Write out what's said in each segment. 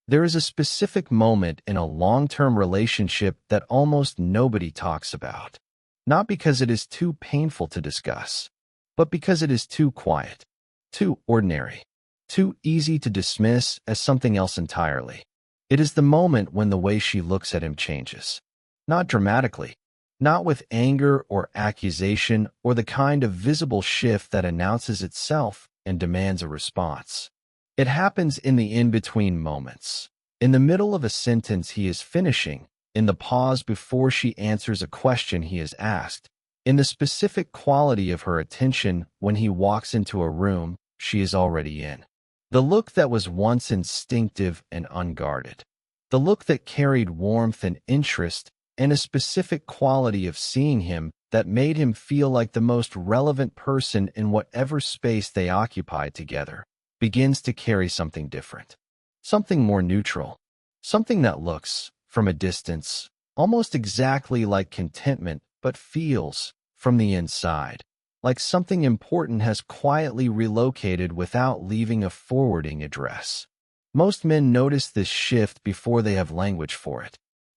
There is a specific moment in a long-term relationship that almost nobody talks about. Not because it is too painful to discuss, but because it is too quiet, too ordinary, too easy to dismiss as something else entirely. It is the moment when the way she looks at him changes. Not dramatically, not with anger or accusation or the kind of visible shift that announces itself and demands a response. It happens in the in-between moments. In the middle of a sentence he is finishing, in the pause before she answers a question he has asked, in the specific quality of her attention when he walks into a room she is already in. The look that was once instinctive and unguarded. The look that carried warmth and interest and a specific quality of seeing him that made him feel like the most relevant person in whatever space they occupied together, begins to carry something different. Something more neutral. Something that looks, from a distance, almost exactly like contentment, but feels, from the inside, like something important has quietly relocated without leaving a forwarding address. Most men notice this shift before they have language for it.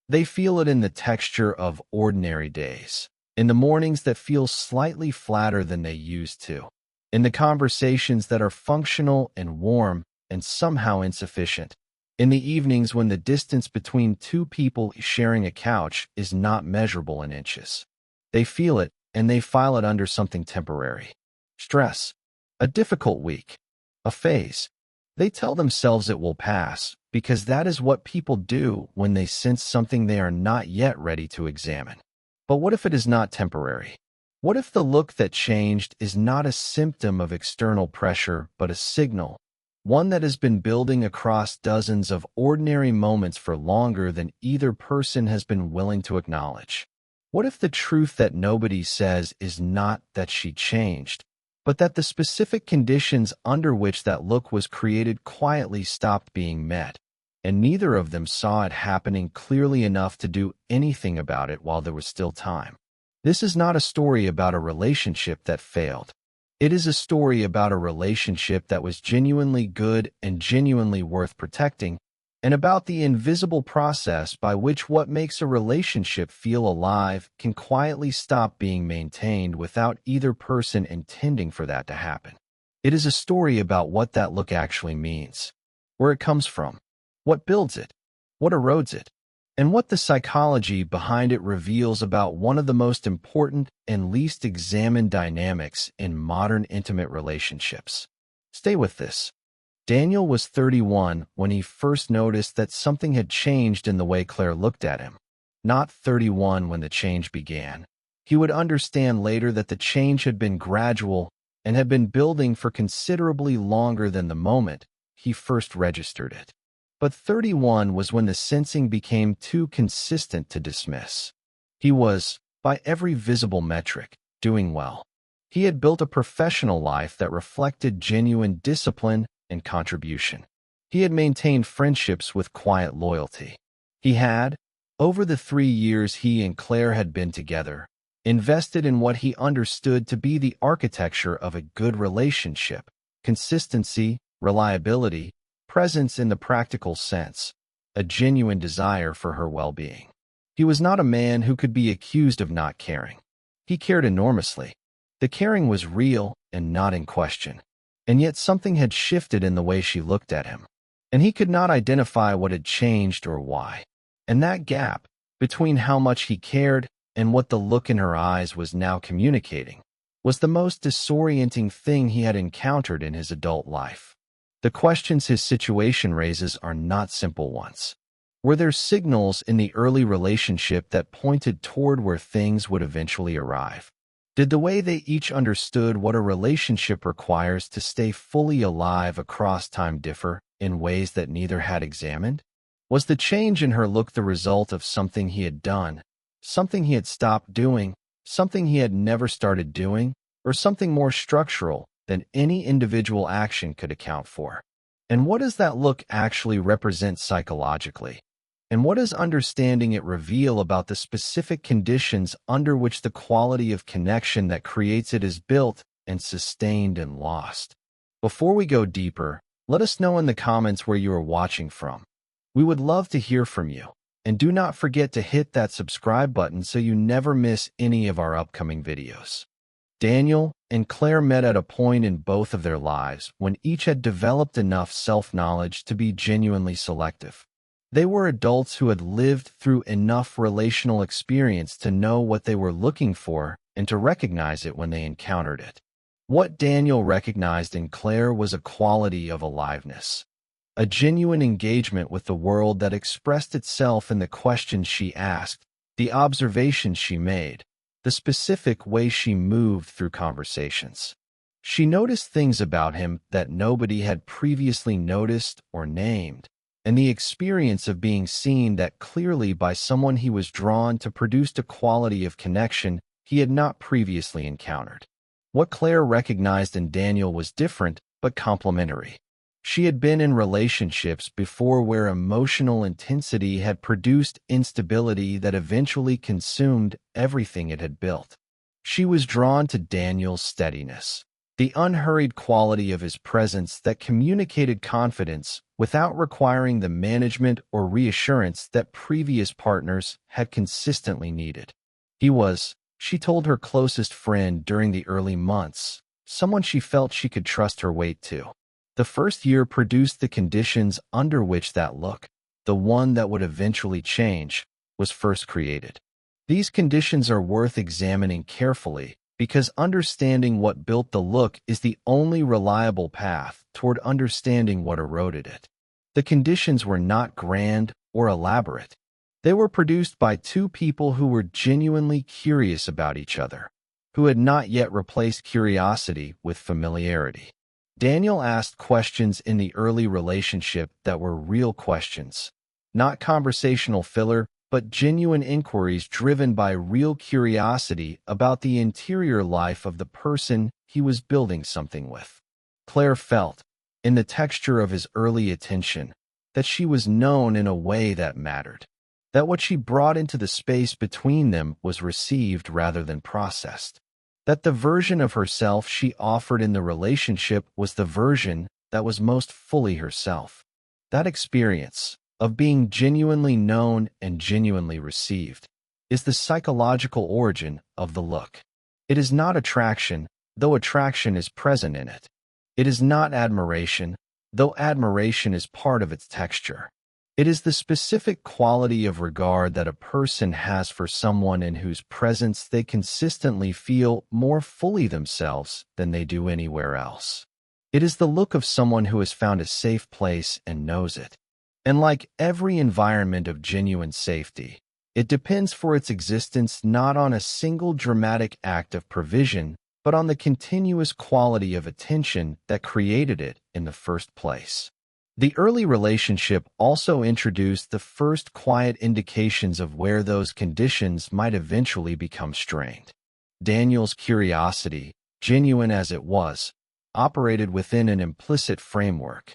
They feel it in the texture of ordinary days, in the mornings that feel slightly flatter than they used to, in the conversations that are functional and warm and somehow insufficient, in the evenings when the distance between two people sharing a couch is not measurable in inches. They feel it, and they file it under something temporary. Stress, a difficult week, a phase. They tell themselves it will pass, because that is what people do when they sense something they are not yet ready to examine. But what if it is not temporary? What if the look that changed is not a symptom of external pressure, but a signal, one that has been building across dozens of ordinary moments for longer than either person has been willing to acknowledge? What if the truth that nobody says is not that she changed, but that the specific conditions under which that look was created quietly stopped being met, and neither of them saw it happening clearly enough to do anything about it while there was still time? This is not a story about a relationship that failed. It is a story about a relationship that was genuinely good and genuinely worth protecting, and about the invisible process by which what makes a relationship feel alive can quietly stop being maintained without either person intending for that to happen. It is a story about what that look actually means, where it comes from, what builds it, what erodes it, and what the psychology behind it reveals about one of the most important and least examined dynamics in modern intimate relationships. Stay with this. Daniel was 31 when he first noticed that something had changed in the way Claire looked at him. Not 31 when the change began. He would understand later that the change had been gradual and had been building for considerably longer than the moment he first registered it. But 31 was when the sensing became too consistent to dismiss. He was, by every visible metric, doing well. He had built a professional life that reflected genuine discipline and contribution. He had maintained friendships with quiet loyalty. He had, over the 3 years he and Claire had been together, invested in what he understood to be the architecture of a good relationship: consistency, reliability, presence in the practical sense, a genuine desire for her well-being. He was not a man who could be accused of not caring. He cared enormously. The caring was real and not in question. And yet something had shifted in the way she looked at him, and he could not identify what had changed or why. And that gap, between how much he cared and what the look in her eyes was now communicating, was the most disorienting thing he had encountered in his adult life. The questions his situation raises are not simple ones. Were there signals in the early relationship that pointed toward where things would eventually arrive? Did the way they each understood what a relationship requires to stay fully alive across time differ in ways that neither had examined? Was the change in her look the result of something he had done, something he had stopped doing, something he had never started doing, or something more structural than any individual action could account for? And what does that look actually represent psychologically? And what does understanding it reveal about the specific conditions under which the quality of connection that creates it is built and sustained and lost? Before we go deeper, let us know in the comments where you are watching from. We would love to hear from you. And do not forget to hit that subscribe button so you never miss any of our upcoming videos. Daniel and Claire met at a point in both of their lives when each had developed enough self-knowledge to be genuinely selective. They were adults who had lived through enough relational experience to know what they were looking for and to recognize it when they encountered it. What Daniel recognized in Claire was a quality of aliveness, a genuine engagement with the world that expressed itself in the questions she asked, the observations she made, the specific way she moved through conversations. She noticed things about him that nobody had previously noticed or named, and the experience of being seen that clearly by someone he was drawn to produced a quality of connection he had not previously encountered. What Claire recognized in Daniel was different but complementary. She had been in relationships before where emotional intensity had produced instability that eventually consumed everything it had built. She was drawn to Daniel's steadiness, the unhurried quality of his presence that communicated confidence without requiring the management or reassurance that previous partners had consistently needed. He was, she told her closest friend during the early months, someone she felt she could trust her weight to. The first year produced the conditions under which that look, the one that would eventually change, was first created. These conditions are worth examining carefully because understanding what built the look is the only reliable path toward understanding what eroded it. The conditions were not grand or elaborate. They were produced by two people who were genuinely curious about each other, who had not yet replaced curiosity with familiarity. Daniel asked questions in the early relationship that were real questions, not conversational filler, but genuine inquiries driven by real curiosity about the interior life of the person he was building something with. Claire felt, in the texture of his early attention, that she was known in a way that mattered, that what she brought into the space between them was received rather than processed, that the version of herself she offered in the relationship was the version that was most fully herself. That experience of being genuinely known and genuinely received is the psychological origin of the look. It is not attraction, though attraction is present in it. It is not admiration, though admiration is part of its texture. It is the specific quality of regard that a person has for someone in whose presence they consistently feel more fully themselves than they do anywhere else. It is the look of someone who has found a safe place and knows it. And like every environment of genuine safety, it depends for its existence not on a single dramatic act of provision, but on the continuous quality of attention that created it in the first place. The early relationship also introduced the first quiet indications of where those conditions might eventually become strained. Daniel's curiosity, genuine as it was, operated within an implicit framework.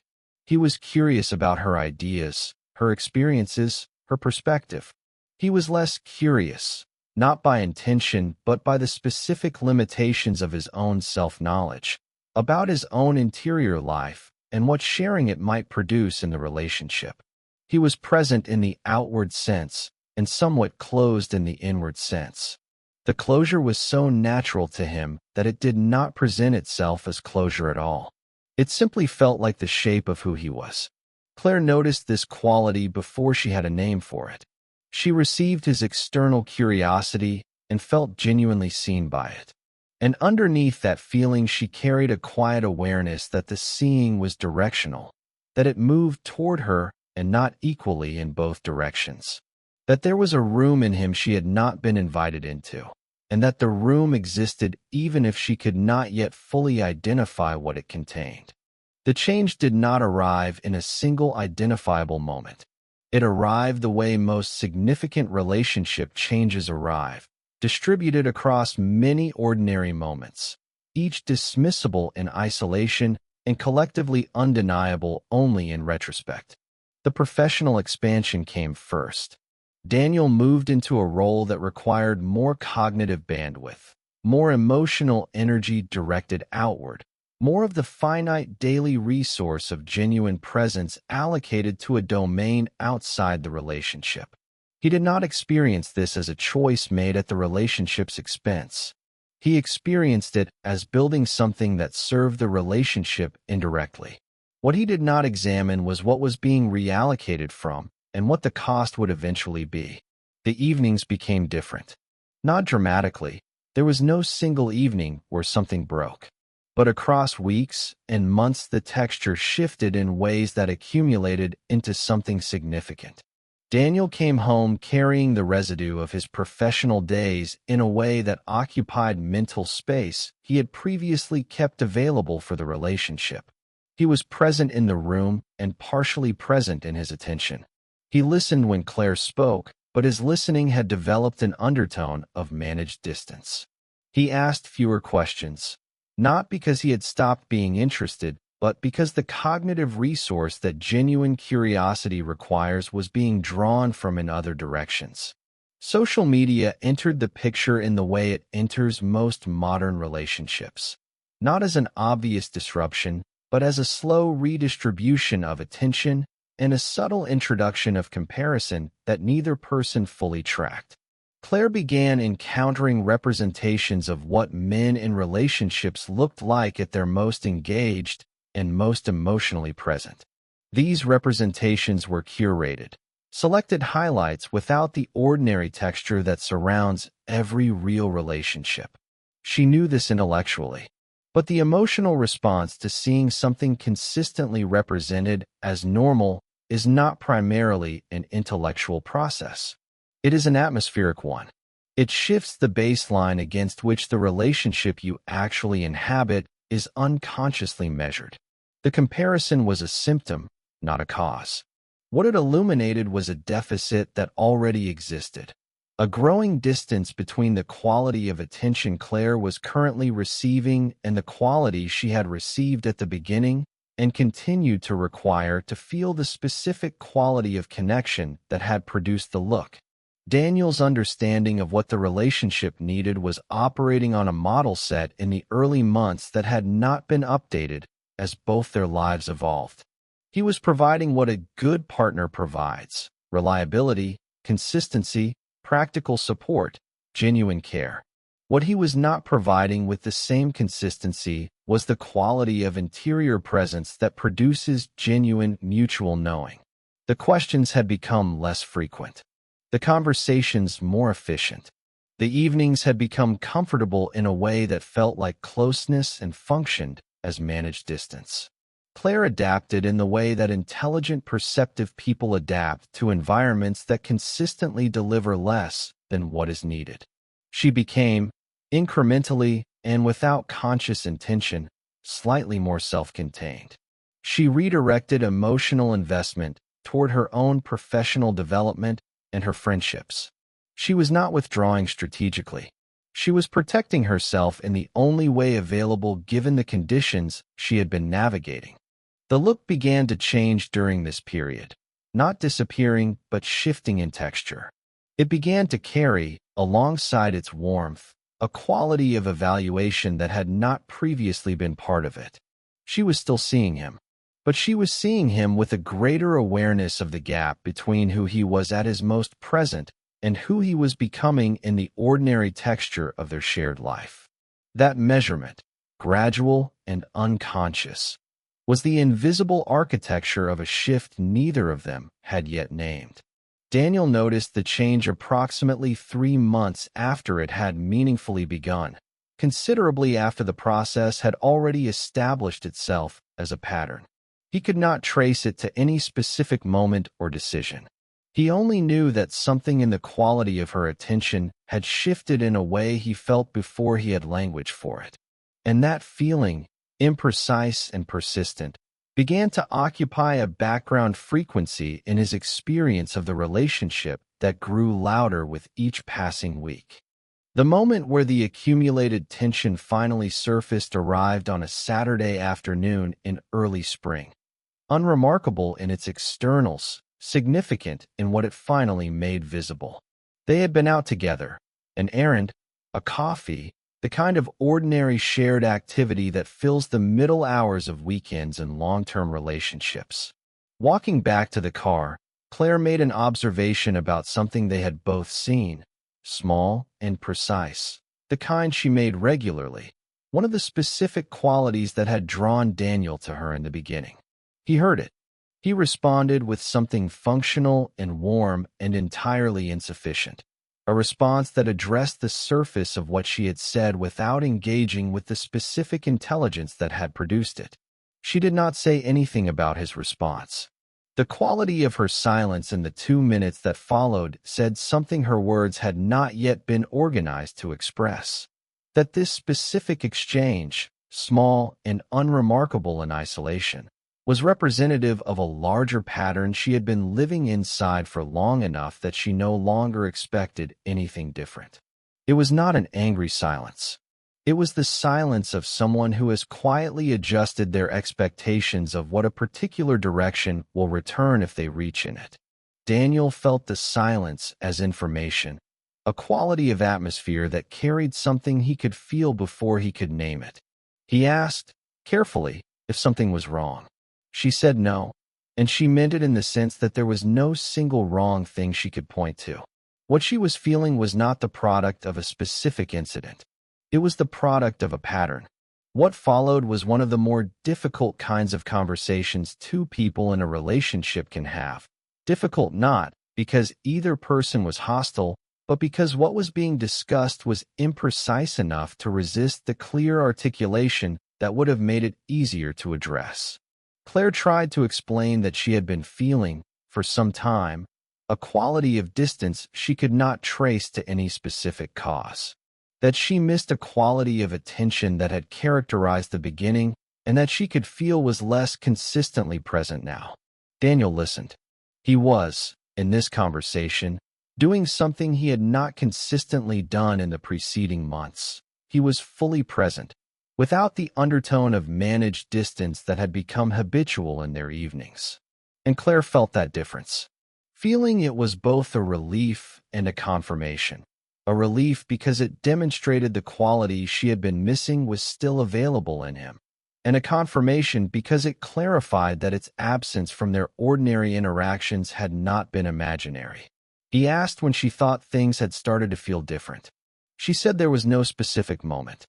He was curious about her ideas, her experiences, her perspective. He was less curious, not by intention but by the specific limitations of his own self-knowledge, about his own interior life, and what sharing it might produce in the relationship. He was present in the outward sense and somewhat closed in the inward sense. The closure was so natural to him that it did not present itself as closure at all. It simply felt like the shape of who he was. Claire noticed this quality before she had a name for it. She received his external curiosity and felt genuinely seen by it. And underneath that feeling she carried a quiet awareness that the seeing was directional, that it moved toward her and not equally in both directions, that there was a room in him she had not been invited into, and that the room existed even if she could not yet fully identify what it contained. The change did not arrive in a single identifiable moment. It arrived the way most significant relationship changes arrive, distributed across many ordinary moments, each dismissible in isolation and collectively undeniable only in retrospect. The professional expansion came first. Daniel moved into a role that required more cognitive bandwidth, more emotional energy directed outward, more of the finite daily resource of genuine presence allocated to a domain outside the relationship. He did not experience this as a choice made at the relationship's expense. He experienced it as building something that served the relationship indirectly. What he did not examine was what was being reallocated from and what the cost would eventually be. The evenings became different. Not dramatically. There was no single evening where something broke. But across weeks and months, the texture shifted in ways that accumulated into something significant. Daniel came home carrying the residue of his professional days in a way that occupied mental space he had previously kept available for the relationship. He was present in the room and partially present in his attention. He listened when Claire spoke, but his listening had developed an undertone of managed distance. He asked fewer questions, not because he had stopped being interested, but because the cognitive resource that genuine curiosity requires was being drawn from in other directions. Social media entered the picture in the way it enters most modern relationships, not as an obvious disruption, but as a slow redistribution of attention and a subtle introduction of comparison that neither person fully tracked. Claire began encountering representations of what men in relationships looked like at their most engaged and most emotionally present. These representations were curated, selected highlights without the ordinary texture that surrounds every real relationship. She knew this intellectually, but the emotional response to seeing something consistently represented as normal is not primarily an intellectual process. It is an atmospheric one. It shifts the baseline against which the relationship you actually inhabit is unconsciously measured. The comparison was a symptom, not a cause. What it illuminated was a deficit that already existed. A growing distance between the quality of attention Claire was currently receiving and the quality she had received at the beginning and continued to require to feel the specific quality of connection that had produced the look. Daniel's understanding of what the relationship needed was operating on a model set in the early months that had not been updated as both their lives evolved. He was providing what a good partner provides: reliability, consistency, practical support, genuine care. What he was not providing with the same consistency was the quality of interior presence that produces genuine mutual knowing. The questions had become less frequent. The conversations more efficient. The evenings had become comfortable in a way that felt like closeness and functioned as managed distance. Claire adapted in the way that intelligent, perceptive people adapt to environments that consistently deliver less than what is needed. She became, incrementally and without conscious intention, slightly more self-contained. She redirected emotional investment toward her own professional development and her friendships. She was not withdrawing strategically. She was protecting herself in the only way available given the conditions she had been navigating. The look began to change during this period, not disappearing but shifting in texture. It began to carry, alongside its warmth, a quality of evaluation that had not previously been part of it. She was still seeing him, but she was seeing him with a greater awareness of the gap between who he was at his most present and who he was becoming in the ordinary texture of their shared life. That measurement, gradual and unconscious, was the invisible architecture of a shift neither of them had yet named. Daniel noticed the change approximately 3 months after it had meaningfully begun, considerably after the process had already established itself as a pattern. He could not trace it to any specific moment or decision. He only knew that something in the quality of her attention had shifted in a way he felt before he had language for it. And that feeling, imprecise and persistent, began to occupy a background frequency in his experience of the relationship that grew louder with each passing week. The moment where the accumulated tension finally surfaced arrived on a Saturday afternoon in early spring. Unremarkable in its externals, significant in what it finally made visible. They had been out together, an errand, a coffee, the kind of ordinary shared activity that fills the middle hours of weekends in long-term relationships. Walking back to the car, Claire made an observation about something they had both seen, small and precise, the kind she made regularly, one of the specific qualities that had drawn Daniel to her in the beginning. He heard it. He responded with something functional and warm and entirely insufficient, a response that addressed the surface of what she had said without engaging with the specific intelligence that had produced it. She did not say anything about his response. The quality of her silence in the 2 minutes that followed said something her words had not yet been organized to express. That this specific exchange, small and unremarkable in isolation, was representative of a larger pattern she had been living inside for long enough that she no longer expected anything different. It was not an angry silence. It was the silence of someone who has quietly adjusted their expectations of what a particular direction will return if they reach in it. Daniel felt the silence as information, a quality of atmosphere that carried something he could feel before he could name it. He asked, carefully, if something was wrong. She said no, and she meant it in the sense that there was no single wrong thing she could point to. What she was feeling was not the product of a specific incident. It was the product of a pattern. What followed was one of the more difficult kinds of conversations two people in a relationship can have. Difficult not because either person was hostile, but because what was being discussed was imprecise enough to resist the clear articulation that would have made it easier to address. Claire tried to explain that she had been feeling, for some time, a quality of distance she could not trace to any specific cause. That she missed a quality of attention that had characterized the beginning and that she could feel was less consistently present now. Daniel listened. He was, in this conversation, doing something he had not consistently done in the preceding months. He was fully present, without the undertone of managed distance that had become habitual in their evenings. And Claire felt that difference, feeling it was both a relief and a confirmation. A relief because it demonstrated the quality she had been missing was still available in him, and a confirmation because it clarified that its absence from their ordinary interactions had not been imaginary. He asked when she thought things had started to feel different. She said there was no specific moment.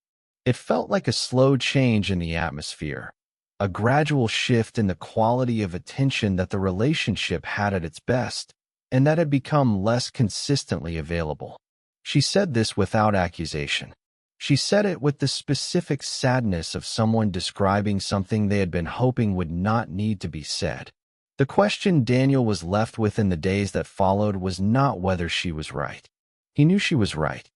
It felt like a slow change in the atmosphere, a gradual shift in the quality of attention that the relationship had at its best, and that had become less consistently available. She said this without accusation. She said it with the specific sadness of someone describing something they had been hoping would not need to be said. The question Daniel was left with in the days that followed was not whether she was right. He knew she was right.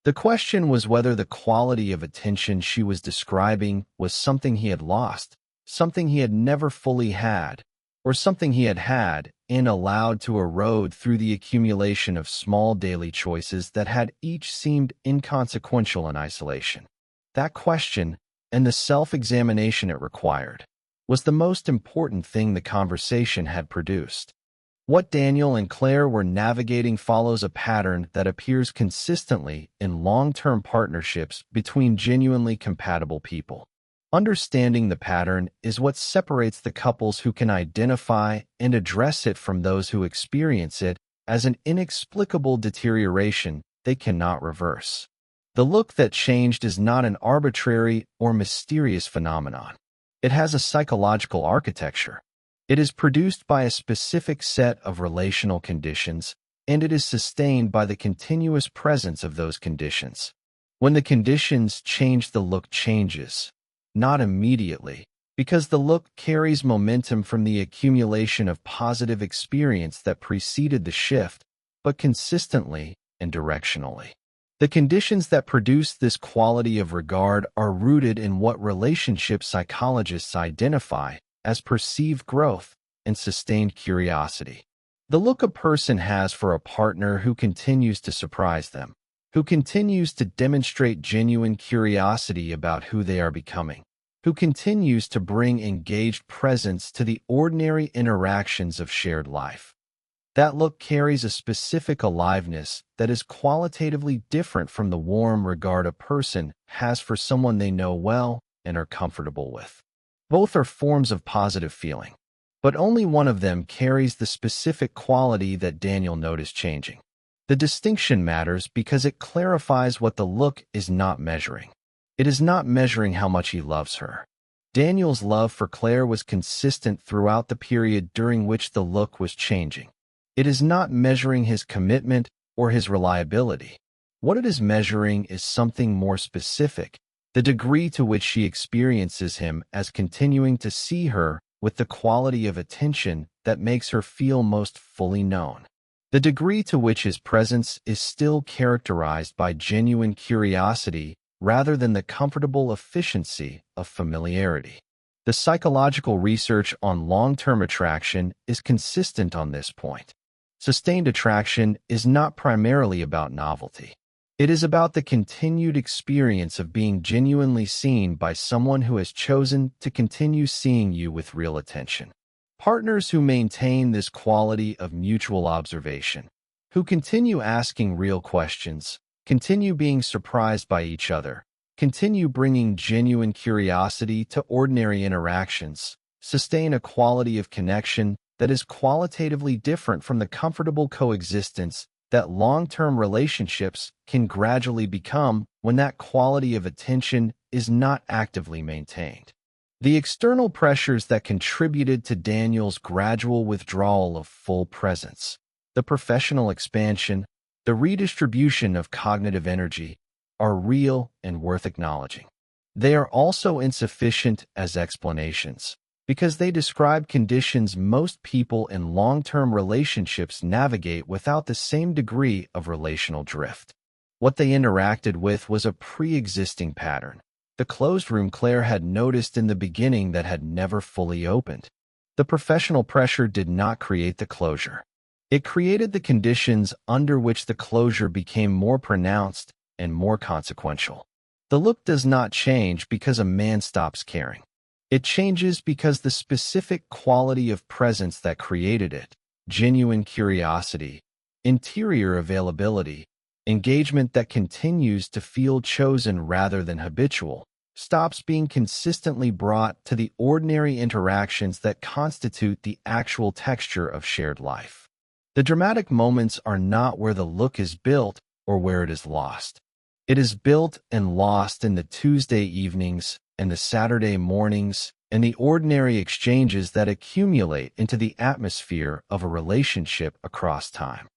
The question was whether the quality of attention she was describing was something he had lost, something he had never fully had, or something he had and allowed to erode through the accumulation of small daily choices that had each seemed inconsequential in isolation. That question, and the self-examination it required, was the most important thing the conversation had produced. What Daniel and Claire were navigating follows a pattern that appears consistently in long-term partnerships between genuinely compatible people. Understanding the pattern is what separates the couples who can identify and address it from those who experience it as an inexplicable deterioration they cannot reverse. The look that changed is not an arbitrary or mysterious phenomenon. It has a psychological architecture. It is produced by a specific set of relational conditions, and it is sustained by the continuous presence of those conditions. When the conditions change, the look changes. Not immediately, because the look carries momentum from the accumulation of positive experience that preceded the shift, but consistently and directionally. The conditions that produce this quality of regard are rooted in what relationship psychologists identify as perceived growth and sustained curiosity. The look a person has for a partner who continues to surprise them, who continues to demonstrate genuine curiosity about who they are becoming, who continues to bring engaged presence to the ordinary interactions of shared life. That look carries a specific aliveness that is qualitatively different from the warm regard a person has for someone they know well and are comfortable with. Both are forms of positive feeling, but only one of them carries the specific quality that Daniel noticed changing. The distinction matters because it clarifies what the look is not measuring. It is not measuring how much he loves her. Daniel's love for Claire was consistent throughout the period during which the look was changing. It is not measuring his commitment or his reliability. What it is measuring is something more specific, the degree to which she experiences him as continuing to see her with the quality of attention that makes her feel most fully known. The degree to which his presence is still characterized by genuine curiosity rather than the comfortable efficiency of familiarity. The psychological research on long-term attraction is consistent on this point. Sustained attraction is not primarily about novelty. It is about the continued experience of being genuinely seen by someone who has chosen to continue seeing you with real attention. Partners who maintain this quality of mutual observation, who continue asking real questions, continue being surprised by each other, continue bringing genuine curiosity to ordinary interactions, sustain a quality of connection that is qualitatively different from the comfortable coexistence that long-term relationships can gradually become when that quality of attention is not actively maintained. The external pressures that contributed to Daniel's gradual withdrawal of full presence, the professional expansion, the redistribution of cognitive energy, are real and worth acknowledging. They are also insufficient as explanations, because they describe conditions most people in long-term relationships navigate without the same degree of relational drift. What they interacted with was a pre-existing pattern, the closed room Claire had noticed in the beginning that had never fully opened. The professional pressure did not create the closure. It created the conditions under which the closure became more pronounced and more consequential. The look does not change because a man stops caring. It changes because the specific quality of presence that created it, genuine curiosity, interior availability, engagement that continues to feel chosen rather than habitual, stops being consistently brought to the ordinary interactions that constitute the actual texture of shared life. The dramatic moments are not where the look is built or where it is lost. It is built and lost in the Tuesday evenings and the Saturday mornings and the ordinary exchanges that accumulate into the atmosphere of a relationship across time.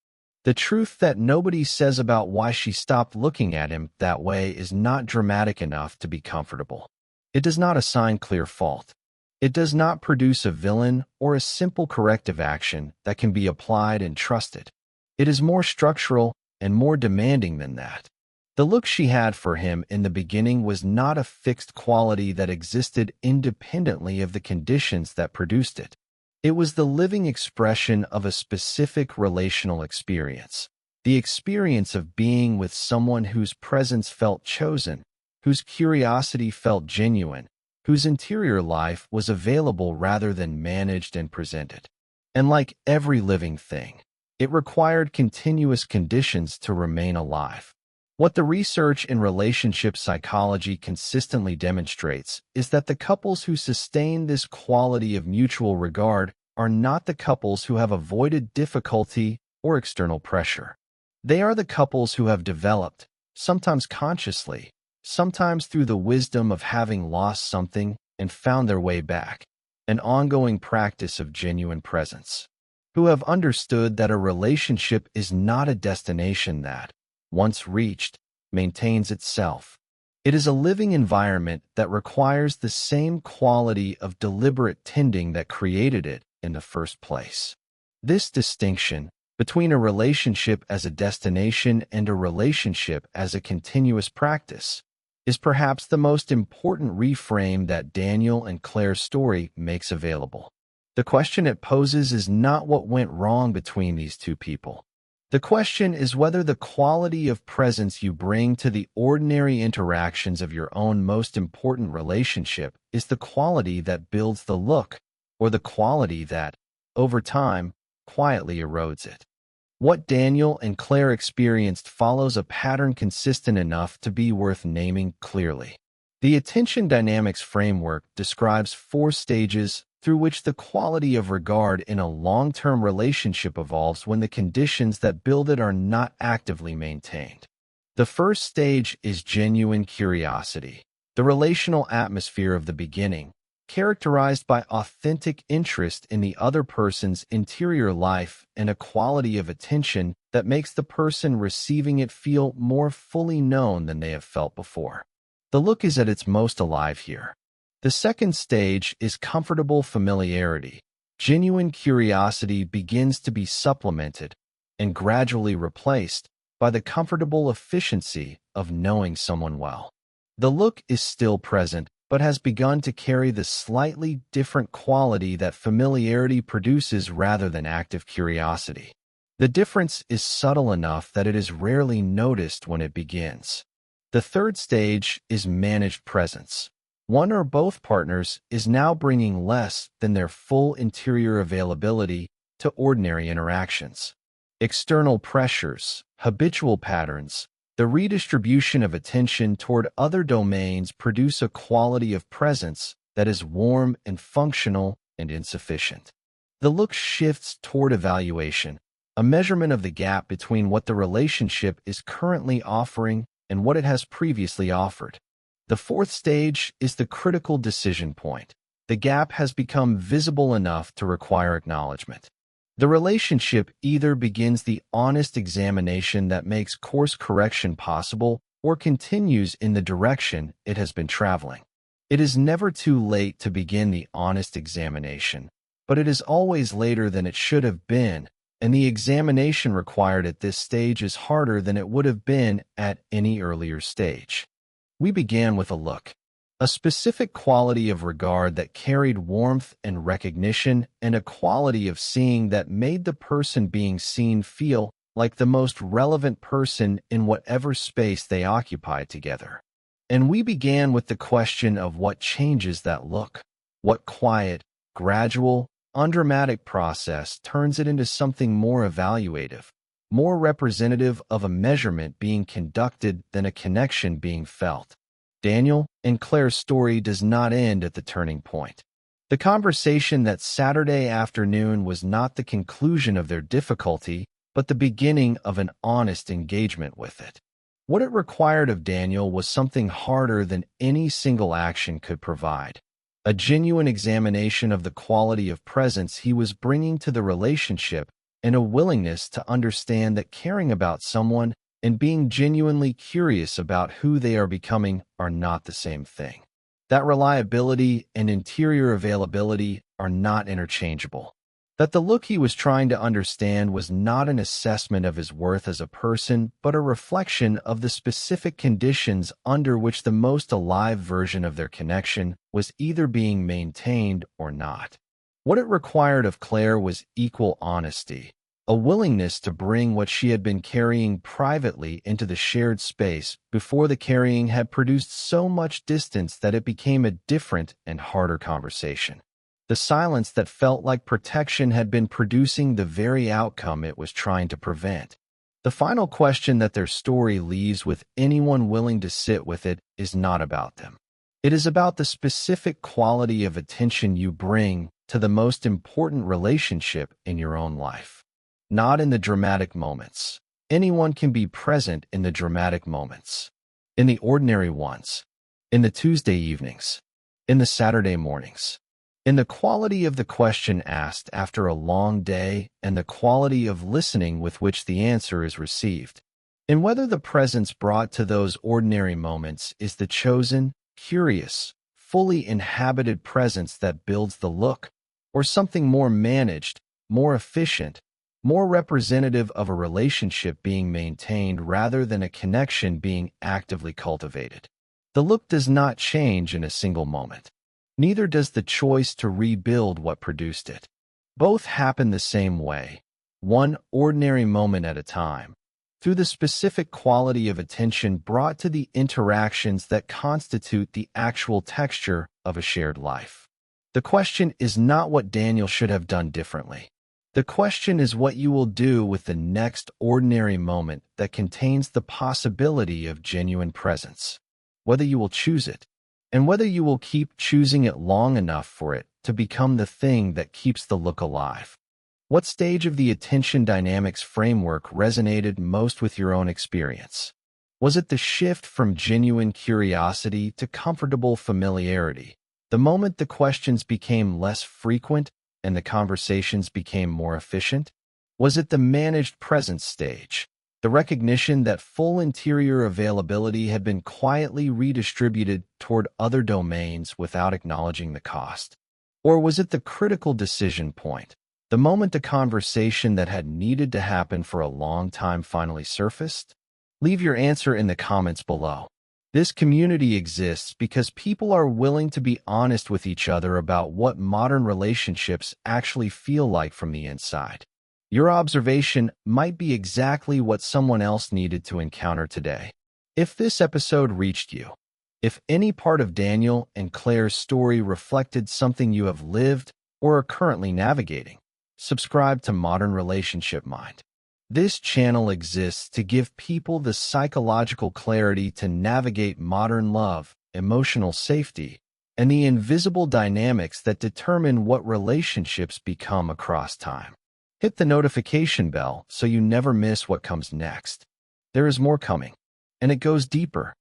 The truth that nobody says about why she stopped looking at him that way is not dramatic enough to be comfortable. It does not assign clear fault. It does not produce a villain or a simple corrective action that can be applied and trusted. It is more structural and more demanding than that. The look she had for him in the beginning was not a fixed quality that existed independently of the conditions that produced it. It was the living expression of a specific relational experience, the experience of being with someone whose presence felt chosen, whose curiosity felt genuine, whose interior life was available rather than managed and presented. And like every living thing, it required continuous conditions to remain alive. What the research in relationship psychology consistently demonstrates is that the couples who sustain this quality of mutual regard are not the couples who have avoided difficulty or external pressure. They are the couples who have developed, sometimes consciously, sometimes through the wisdom of having lost something and found their way back, an ongoing practice of genuine presence, who have understood that a relationship is not a destination that, once reached, maintains itself. It is a living environment that requires the same quality of deliberate tending that created it in the first place. This distinction between a relationship as a destination and a relationship as a continuous practice is perhaps the most important reframe that Daniel and Claire's story makes available. The question it poses is not what went wrong between these two people. The question is whether the quality of presence you bring to the ordinary interactions of your own most important relationship is the quality that builds the look, or the quality that, over time, quietly erodes it. What Daniel and Claire experienced follows a pattern consistent enough to be worth naming clearly. The attention dynamics framework describes 4 stages through which the quality of regard in a long-term relationship evolves when the conditions that build it are not actively maintained. The first stage is genuine curiosity, the relational atmosphere of the beginning, characterized by authentic interest in the other person's interior life and a quality of attention that makes the person receiving it feel more fully known than they have felt before. The look is at its most alive here. The second stage is comfortable familiarity. Genuine curiosity begins to be supplemented and gradually replaced by the comfortable efficiency of knowing someone well. The look is still present, but has begun to carry the slightly different quality that familiarity produces rather than active curiosity. The difference is subtle enough that it is rarely noticed when it begins. The third stage is managed presence. One or both partners is now bringing less than their full interior availability to ordinary interactions. External pressures, habitual patterns, the redistribution of attention toward other domains produce a quality of presence that is warm and functional and insufficient. The look shifts toward evaluation, a measurement of the gap between what the relationship is currently offering and what it has previously offered. The fourth stage is the critical decision point. The gap has become visible enough to require acknowledgement. The relationship either begins the honest examination that makes course correction possible or continues in the direction it has been traveling. It is never too late to begin the honest examination, but it is always later than it should have been, and the examination required at this stage is harder than it would have been at any earlier stage. We began with a look, a specific quality of regard that carried warmth and recognition, and a quality of seeing that made the person being seen feel like the most relevant person in whatever space they occupied together. And we began with the question of what changes that look, what quiet, gradual, undramatic process turns it into something more evaluative, more representative of a measurement being conducted than a connection being felt. Daniel and Claire's story does not end at the turning point. The conversation that Saturday afternoon was not the conclusion of their difficulty, but the beginning of an honest engagement with it. What it required of Daniel was something harder than any single action could provide. A genuine examination of the quality of presence he was bringing to the relationship and a willingness to understand that caring about someone and being genuinely curious about who they are becoming are not the same thing. That reliability and interior availability are not interchangeable. That the look he was trying to understand was not an assessment of his worth as a person, but a reflection of the specific conditions under which the most alive version of their connection was either being maintained or not. What it required of Claire was equal honesty, a willingness to bring what she had been carrying privately into the shared space before the carrying had produced so much distance that it became a different and harder conversation. The silence that felt like protection had been producing the very outcome it was trying to prevent. The final question that their story leaves with anyone willing to sit with it is not about them. It is about the specific quality of attention you bring to the most important relationship in your own life. Not in the dramatic moments. Anyone can be present in the dramatic moments. In the ordinary ones. In the Tuesday evenings. In the Saturday mornings. In the quality of the question asked after a long day and the quality of listening with which the answer is received. In whether the presence brought to those ordinary moments is the chosen, curious, fully inhabited presence that builds the look, or something more managed, more efficient, more representative of a relationship being maintained rather than a connection being actively cultivated. The look does not change in a single moment. Neither does the choice to rebuild what produced it. Both happen the same way, one ordinary moment at a time, through the specific quality of attention brought to the interactions that constitute the actual texture of a shared life. The question is not what Daniel should have done differently. The question is what you will do with the next ordinary moment that contains the possibility of genuine presence, whether you will choose it, and whether you will keep choosing it long enough for it to become the thing that keeps the look alive. What stage of the attention dynamics framework resonated most with your own experience? Was it the shift from genuine curiosity to comfortable familiarity, the moment the questions became less frequent and the conversations became more efficient? Was it the managed presence stage, the recognition that full interior availability had been quietly redistributed toward other domains without acknowledging the cost? Or was it the critical decision point, the moment the conversation that had needed to happen for a long time finally surfaced? Leave your answer in the comments below. This community exists because people are willing to be honest with each other about what modern relationships actually feel like from the inside. Your observation might be exactly what someone else needed to encounter today. If this episode reached you, if any part of Daniel and Claire's story reflected something you have lived or are currently navigating, subscribe to Modern Relationship Mind. This channel exists to give people the psychological clarity to navigate modern love, emotional safety, and the invisible dynamics that determine what relationships become across time. Hit the notification bell so you never miss what comes next. There is more coming, and it goes deeper,